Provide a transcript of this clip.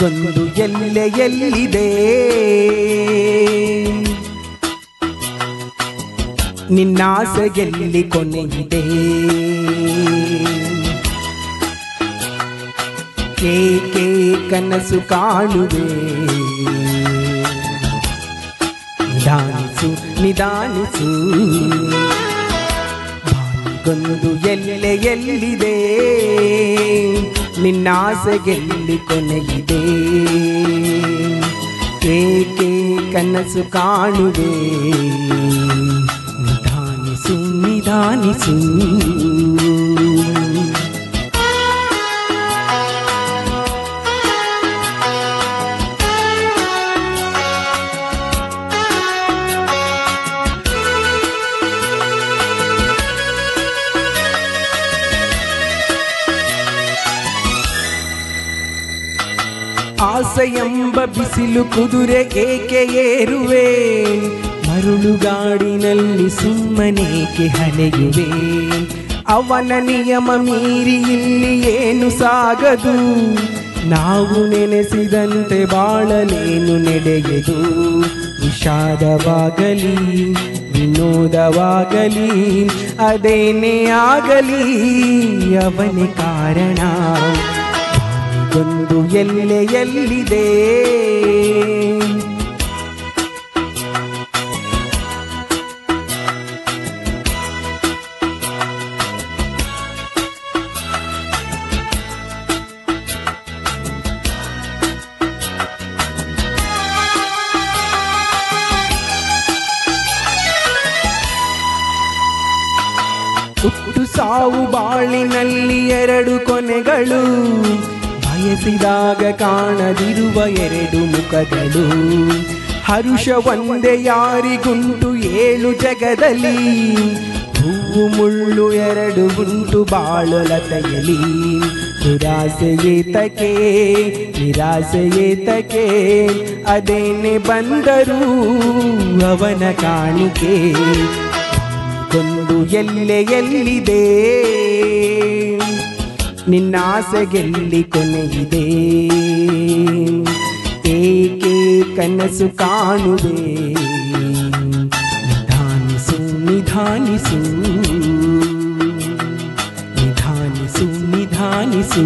ಗೊಂದು ಎಲ್ಲೆಯಲ್ಲಿದೆ ನಿನ್ನಾಸೆಯಲ್ಲಿ ಕೊನೆಯಿದೆ ಏಕೆ ಕನಸು ಕಾಣುವೆ ನಿಧಾನಿಸು ನಿಧಾನಿಸು ಗೊಂದು ಎಲ್ಲೆಯಲ್ಲಿದೆ ನಿನ್ನಾಸೆಯಲ್ಲಿ ಕೊನೆಯಿದೆ ಏಕೆ ಕನಸು ಕಾಣುವೆ ನಿಧಾನಿಸು ನಿಧಾನಿಸು ಆಸೆಯೆಂಬ ಬಿಸಿಲು ಕುದುರೆ ಏಕೆ ಏರುವೆ ಮರುಳುಗಾಡಿನಲ್ಲಿ ಸುಮ್ಮನೇಕೆ ಅಲೆಯುವೆ ಅವನ ನಿಯಮ ಮೀರಿ ಇಲ್ಲಿ ಏನು ಸಾಗದು ನಾವು ನೆನೆಸಿದಂತೆ ಬಾಳಲೇನು ನಡೆಯದು ವಿಷಾದವಾಗಲಿ ವಿನೋದವಾಗಲಿ ಅದೇನೇ ಆಗಲಿ ಅವನೇ ಕಾರಣ ಗೊಂದು ಎಲ್ಲೆಯಲ್ಲಿದೆ ಹುಟ್ಟು ಸಾವು ಬಾಳಿನಲ್ಲಿ ಎರಡು ಕೊನೆಗಳು ಬಯಸಿದಾಗ ಕಾಣದಿರುವ ಎರಡು ಮುಖಗಳು ಹರುಷ ಒಂದೇ ಯಾರಿಗುಂಟು ಏಳು ಜಗದಲ್ಲಿ ಹೂವು ಮುಳ್ಳು ಎರಡು ಉಂಟು ಬಾಳಲತೆಯಲಿ ದುರಾಸೆಯೇತಕೆ ನಿರಾಸೆಯೇತಕೆ ಅದೇನೆ ಬಂದರೂ ಅವನ ಕಾಣಿಕೆ ಗೊಂದು ಎಲ್ಲೆಯಲ್ಲಿದೆ ನಿನ್ನಾಸೆಯಲ್ಲಿ ಕೊನೆಯಿದೆ ಏಕೆ ಕನಸು ಕಾಣುವೆ ನಿಧಾನಿಸು ನಿಧಾನಿಸು ನಿಧಾನಿಸು ನಿಧಾನಿಸು